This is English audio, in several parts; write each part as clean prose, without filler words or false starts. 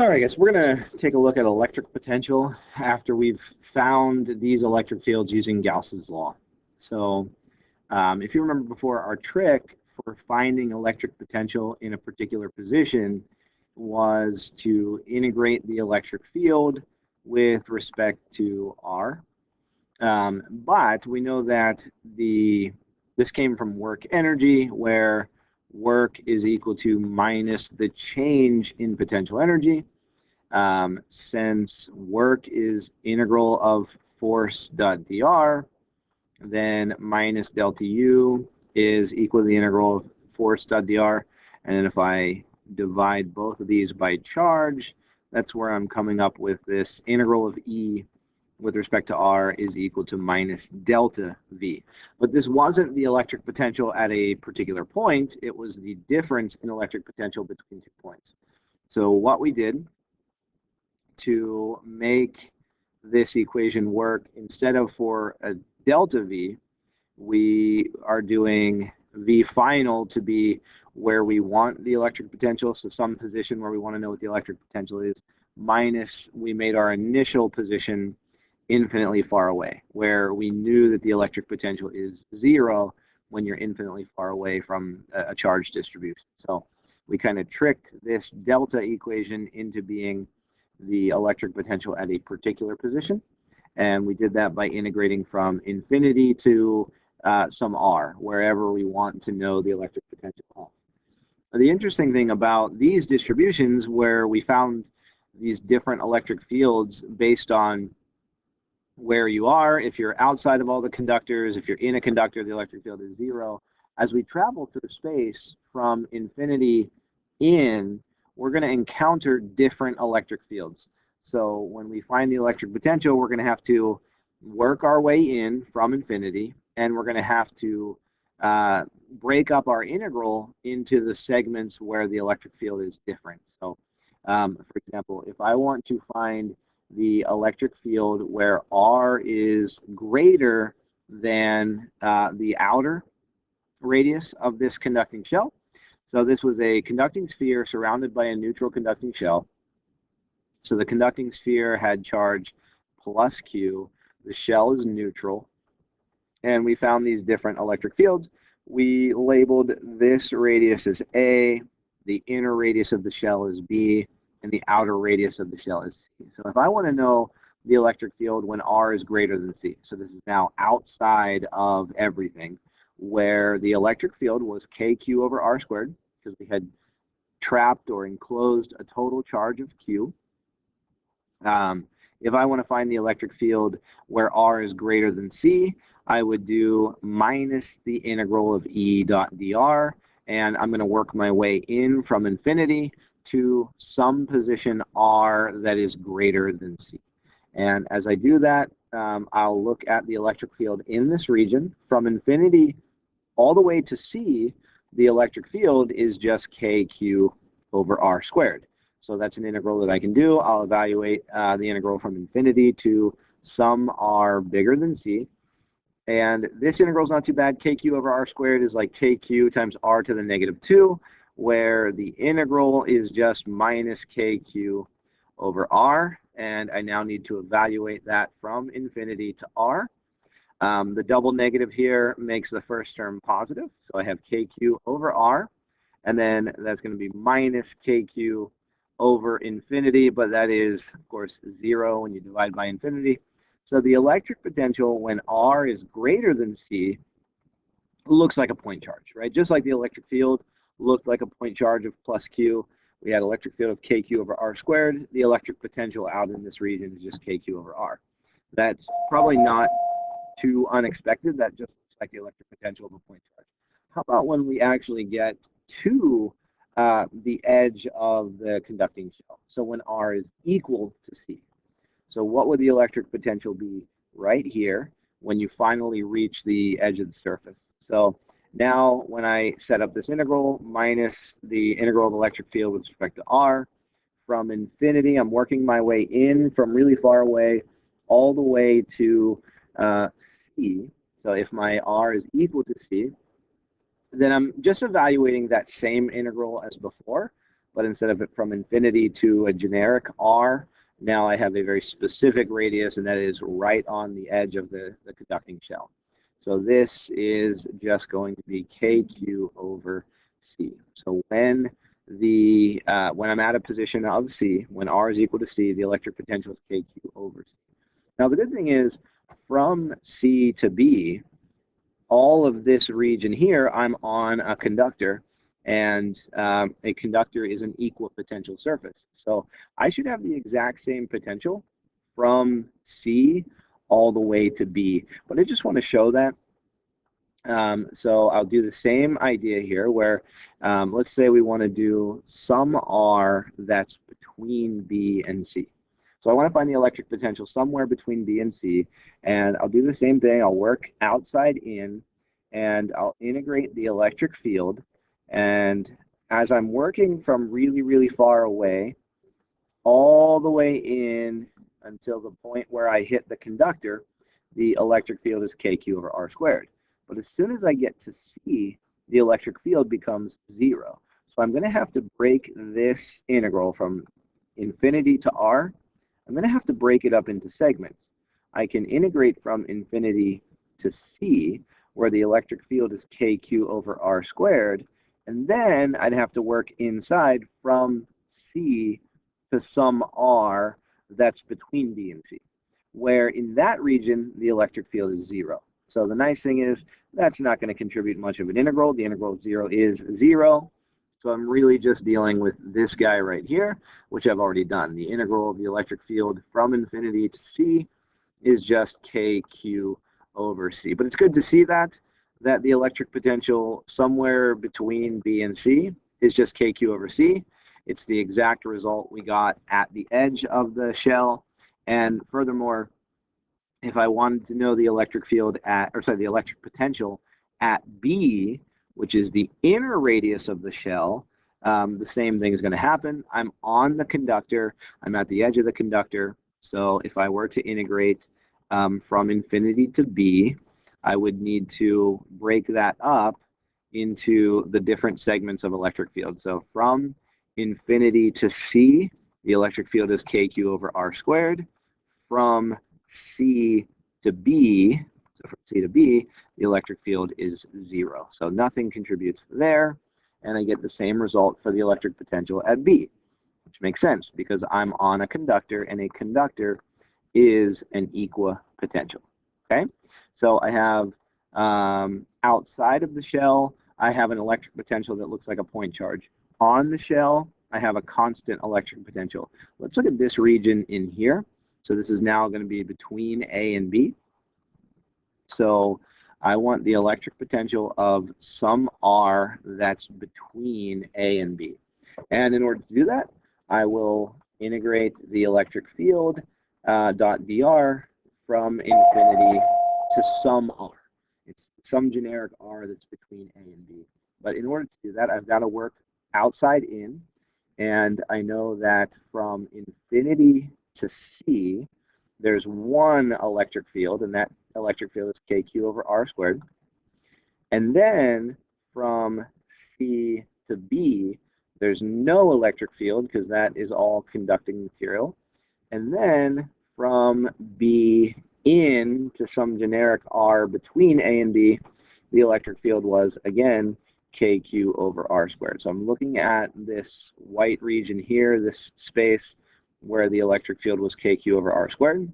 All right, guys, we're going to take a look at electric potential after we've found these electric fields using Gauss's law. So if you remember before, our trick for finding electric potential in a particular position was to integrate the electric field with respect to R. But we know that this came from work energy, where work is equal to minus the change in potential energy. Since work is integral of force dot dr, then minus delta U is equal to the integral of force dot dr. And then if I divide both of these by charge, that's where I'm coming up with this integral of E with respect to R is equal to minus delta V. But this wasn't the electric potential at a particular point. It was the difference in electric potential between 2 points. So what we did to make this equation work, instead of for a delta V, we are doing V final to be where we want the electric potential, so some position where we want to know what the electric potential is, minus we made our initial position infinitely far away, where we knew that the electric potential is 0 when you're infinitely far away from a charge distribution. So we kind of tricked this delta equation into being the electric potential at a particular position, and we did that by integrating from infinity to some R, wherever we want to know the electric potential. The interesting thing about these distributions, where we found these different electric fields based on where you are, if you're outside of all the conductors, if you're in a conductor, the electric field is 0. As we travel through space from infinity in, we're going to encounter different electric fields. So when we find the electric potential, we're going to have to work our way in from infinity, and we're going to have to break up our integral into the segments where the electric field is different. So for example, if I want to find the electric field where R is greater than the outer radius of this conducting shell. So this was a conducting sphere surrounded by a neutral conducting shell. So the conducting sphere had charge plus Q. The shell is neutral. And we found these different electric fields. We labeled this radius as A, the inner radius of the shell is B, and the outer radius of the shell is C. So if I want to know the electric field when R is greater than C, so this is now outside of everything, where the electric field was KQ over R squared, because we had trapped or enclosed a total charge of Q. If I want to find the electric field where R is greater than C, I would do minus the integral of E dot dr, and I'm going to work my way in from infinity to some position R that is greater than C. And as I do that, I'll look at the electric field in this region. From infinity all the way to C, the electric field is just KQ over R squared. So that's an integral that I can do. I'll evaluate the integral from infinity to some R bigger than C. And this integral is not too bad. KQ over R squared is like KQ times R to the negative 2, where the integral is just minus KQ over R. And I now need to evaluate that from infinity to R. The double negative here makes the first term positive. So I have KQ over R. And then that's going to be minus KQ over infinity. But that is, of course, 0 when you divide by infinity. So the electric potential when R is greater than C looks like a point charge, right? Just like the electric field looked like a point charge of plus Q. We had electric field of KQ over R squared. The electric potential out in this region is just KQ over R. That's probably not too unexpected. That just looks like the electric potential of a point charge. How about when we actually get to the edge of the conducting shell? So when R is equal to C. So what would the electric potential be right here when you finally reach the edge of the surface? So now when I set up this integral minus the integral of electric field with respect to R, from infinity, I'm working my way in from really far away all the way to C. So if my R is equal to C, then I'm just evaluating that same integral as before, but instead of it from infinity to a generic r, now I have a very specific radius, and that is right on the edge of the conducting shell. So this is just going to be kq over c. So when I'm at a position of c, when r is equal to c, the electric potential is kq over c. Now the good thing is, from c to b, all of this region here, I'm on a conductor, and a conductor is an equal potential surface. So I should have the exact same potential from C all the way to B. But I just want to show that. So I'll do the same idea here where, let's say we want to do some R that's between B and C. So I want to find the electric potential somewhere between B and C, and I'll do the same thing. I'll work outside in, and I'll integrate the electric field. And as I'm working from really, really far away, all the way in until the point where I hit the conductor, the electric field is kq over r squared. But as soon as I get to C, the electric field becomes 0. So I'm going to have to break this integral from infinity to r. I'm going to have to break it up into segments. I can integrate from infinity to C, where the electric field is kq over r squared, and then I'd have to work inside from C to some r that's between B and C, where in that region the electric field is 0. So the nice thing is that's not going to contribute much of an integral. The integral of 0 is 0. So I'm really just dealing with this guy right here, which I've already done. The integral of the electric field from infinity to C is just kq over C. But it's good to see that the electric potential somewhere between B and C is just kq over C. It's the exact result we got at the edge of the shell. And furthermore, if I wanted to know the electric field the electric potential at B, which is the inner radius of the shell, the same thing is going to happen. I'm on the conductor. I'm at the edge of the conductor. So if I were to integrate from infinity to B, I would need to break that up into the different segments of electric field. So from infinity to C, the electric field is kq over r squared. From C to B, so from C to B, the electric field is 0. So nothing contributes there, and I get the same result for the electric potential at B, which makes sense because I'm on a conductor, and a conductor is an equipotential. Okay, so I have outside of the shell, I have an electric potential that looks like a point charge. On the shell, I have a constant electric potential. Let's look at this region in here. So this is now going to be between A and B. So I want the electric potential of some R that's between A and B. And in order to do that, I will integrate the electric field dot dr from infinity to some R. It's some generic R that's between A and B. But in order to do that, I've got to work outside in. And I know that from infinity to C, there's one electric field, and that electric field is kq over r squared. And then from C to B, there's no electric field because that is all conducting material. And then from B in to some generic R between A and B, the electric field was, again, kq over r squared. So I'm looking at this white region here, this space where the electric field was kq over r squared,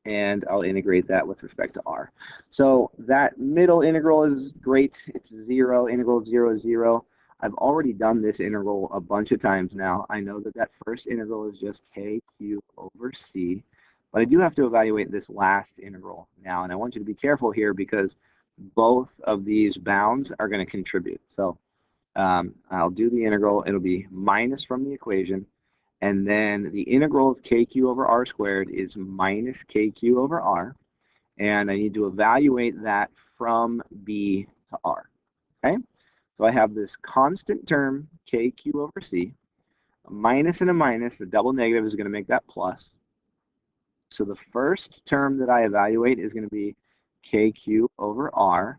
and I'll integrate that with respect to r. So that middle integral is great. It's 0. Integral of 0 is 0. I've already done this integral a bunch of times now. I know that that first integral is just kq over c, but I do have to evaluate this last integral now, and I want you to be careful here because both of these bounds are going to contribute. So I'll do the integral. It'll be minus from the equation, and then the integral of kq over r squared is minus kq over r, and I need to evaluate that from B to r. Okay, so I have this constant term kq over c, a minus and a minus. The double negative is going to make that plus. So the first term that I evaluate is going to be kq over r,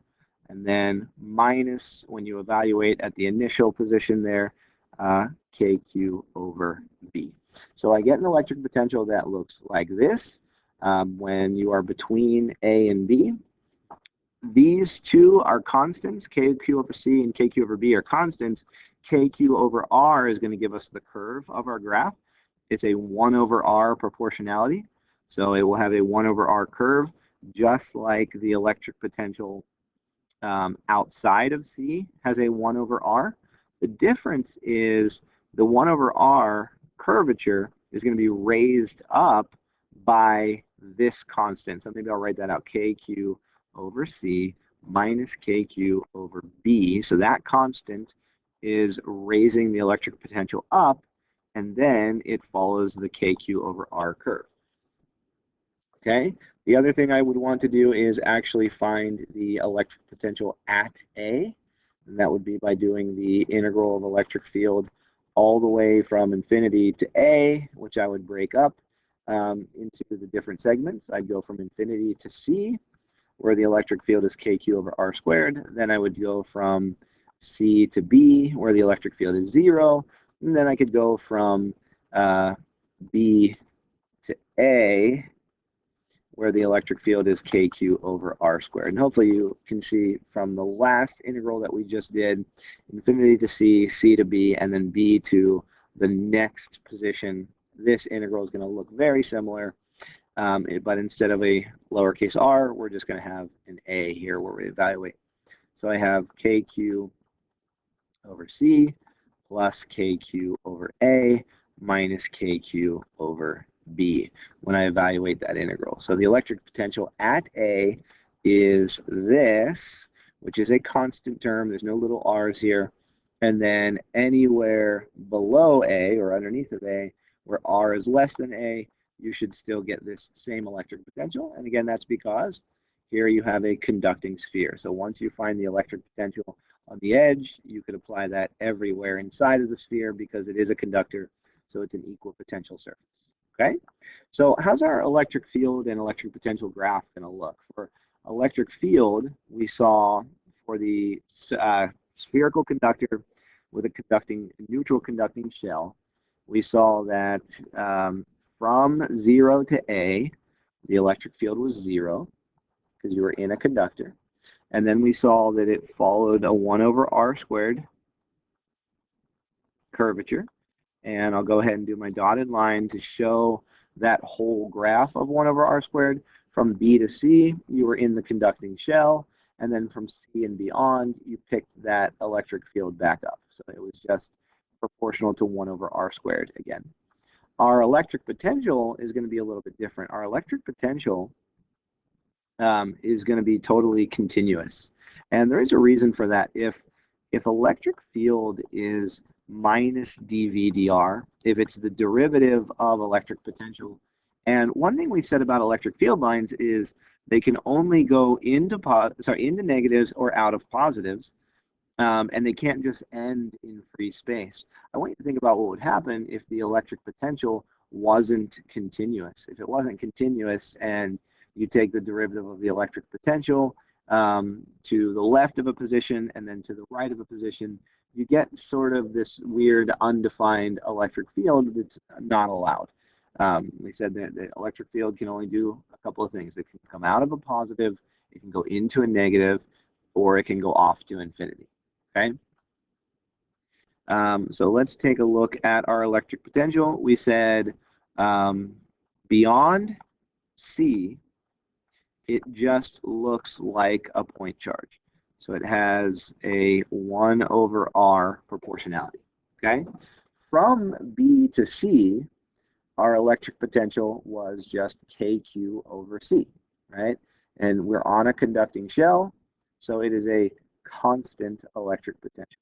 and then minus, when you evaluate at the initial position there, KQ over B. So I get an electric potential that looks like this when you are between A and B. These two are constants, KQ over C and KQ over B are constants. KQ over R is going to give us the curve of our graph. It's a 1 over R proportionality. So it will have a 1 over R curve, just like the electric potential outside of C has a 1 over R. The difference is the 1 over R curvature is going to be raised up by this constant. So maybe I'll write that out, KQ over C minus KQ over B. So that constant is raising the electric potential up, and then it follows the KQ over R curve. Okay, the other thing I would want to do is actually find the electric potential at A, and that would be by doing the integral of electric field all the way from infinity to A, which I would break up into the different segments. I'd go from infinity to C, where the electric field is KQ over R squared. Then I would go from C to B, where the electric field is 0. And then I could go from B to A, where the electric field is KQ over R squared. And hopefully you can see from the last integral that we just did, infinity to C, C to B, and then B to the next position, this integral is going to look very similar. But instead of a lowercase r, we're just going to have an a here where we evaluate. So I have KQ over C plus KQ over A minus KQ over B when I evaluate that integral. So the electric potential at A is this, which is a constant term. There's no little r's here. And then anywhere below A or underneath of A, where r is less than A, you should still get this same electric potential. And again, that's because here you have a conducting sphere. So once you find the electric potential on the edge, you could apply that everywhere inside of the sphere because it is a conductor, so it's an equal potential surface. Okay, so how's our electric field and electric potential graph going to look? For electric field, we saw for the spherical conductor with a neutral conducting shell, we saw that from 0 to A, the electric field was 0 because you were in a conductor. And then we saw that it followed a 1 over R squared curvature. And I'll go ahead and do my dotted line to show that whole graph of 1 over R squared. From B to C, you were in the conducting shell. And then from C and beyond, you picked that electric field back up. So it was just proportional to 1 over R squared again. Our electric potential is going to be a little bit different. Our electric potential is going to be totally continuous. And there is a reason for that. If electric field is minus dV/dr, if it's the derivative of electric potential, and one thing we said about electric field lines is they can only go into negatives or out of positives, and they can't just end in free space. I want you to think about what would happen if the electric potential wasn't continuous. If it wasn't continuous and you take the derivative of the electric potential to the left of a position and then to the right of a position, you get sort of this weird undefined electric field that's not allowed. We said that the electric field can only do a couple of things. It can come out of a positive, it can go into a negative, or it can go off to infinity. Okay. So let's take a look at our electric potential. We said beyond C, it just looks like a point charge. So it has a 1 over R proportionality. Okay. From B to C, our electric potential was just KQ over C, right? And we're on a conducting shell, so it is a constant electric potential.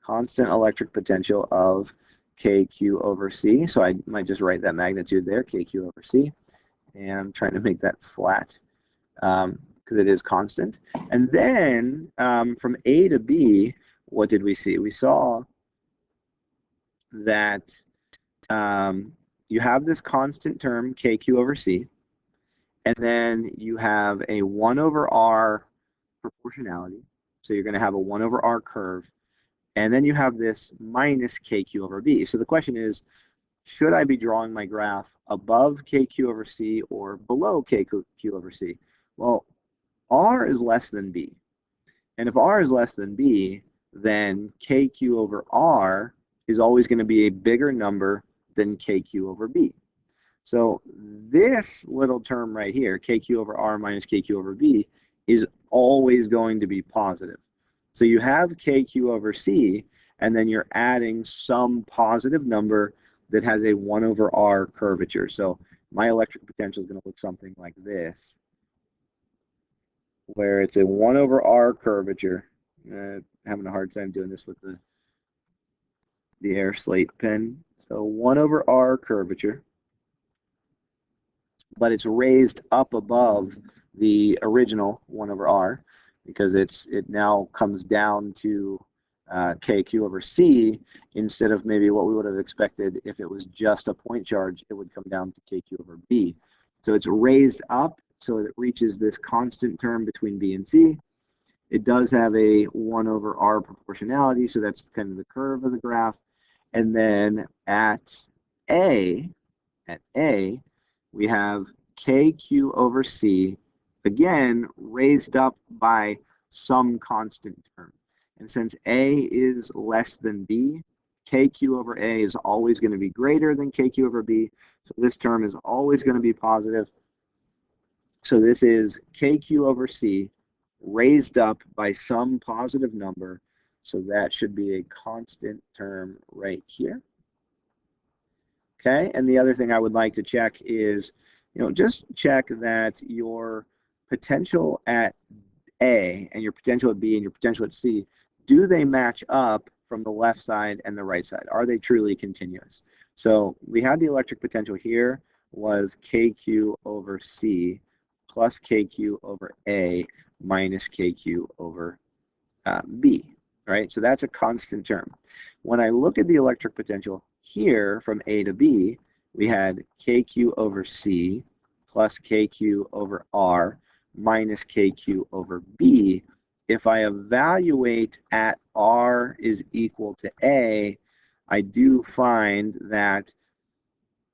Constant electric potential of KQ over C. So I might just write that magnitude there, KQ over C. And I'm trying to make that flat because it is constant. And then from A to B, what did we see? We saw that you have this constant term, KQ over C, and then you have a 1 over R proportionality. So you're going to have a 1 over R curve. And then you have this minus KQ over B. So the question is, should I be drawing my graph above KQ over C or below KQ over C? Well, R is less than B. And if R is less than B, then KQ over R is always going to be a bigger number than KQ over B. So this little term right here, KQ over R minus KQ over B, is always going to be positive. So you have KQ over C, and then you're adding some positive number that has a 1 over R curvature. So my electric potential is going to look something like this, where it's a 1 over R curvature. Having a hard time doing this with the air slate pen. So 1 over R curvature, but it's raised up above the original 1 over R because it now comes down to KQ over C instead of maybe what we would have expected if it was just a point charge, it would come down to KQ over B. So it's raised up so it reaches this constant term between B and C. It does have a 1 over R proportionality, so that's kind of the curve of the graph. And then at A, we have KQ over C, again, raised up by some constant term. And since A is less than B, KQ over A is always going to be greater than KQ over B. So this term is always going to be positive. So this is KQ over C raised up by some positive number. So that should be a constant term right here. Okay, and the other thing I would like to check is, just check that your potential at A and your potential at B and your potential at C, do they match up from the left side and the right side? Are they truly continuous? So we had the electric potential here was KQ over C plus KQ over A minus KQ over B, right? So that's a constant term. When I look at the electric potential here from A to B, we had KQ over C plus KQ over R minus KQ over B. If I evaluate at R is equal to A, I do find that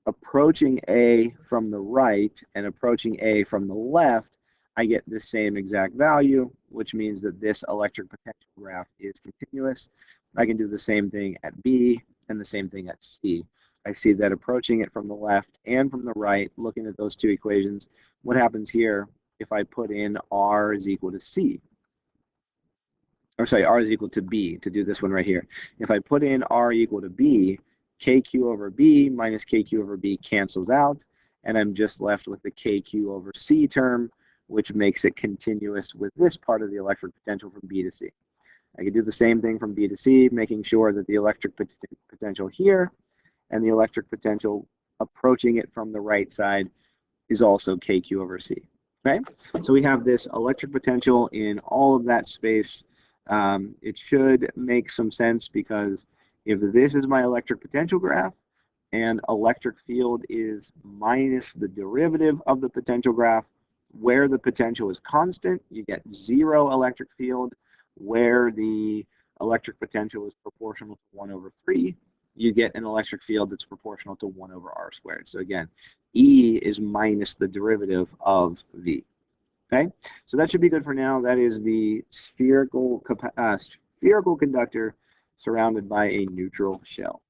approaching A from the right and approaching A from the left, I get the same exact value, which means that this electric potential graph is continuous. I can do the same thing at B and the same thing at C. I see that approaching it from the left and from the right, looking at those two equations, what happens here if I put in R is equal to C? Or sorry, R is equal to B, to do this one right here. If I put in R equal to B, KQ over B minus KQ over B cancels out, and I'm just left with the KQ over C term, which makes it continuous with this part of the electric potential from B to C. I could do the same thing from B to C, making sure that the electric potential here and the electric potential approaching it from the right side is also KQ over C. Okay, so we have this electric potential in all of that space. It should make some sense because if this is my electric potential graph and electric field is minus the derivative of the potential graph, where the potential is constant, you get 0 electric field. Where the electric potential is proportional to 1 over 3, you get an electric field that's proportional to 1 over R squared. So again, E is minus the derivative of V. Okay, so that should be good for now. That is the spherical conductor surrounded by a neutral shell.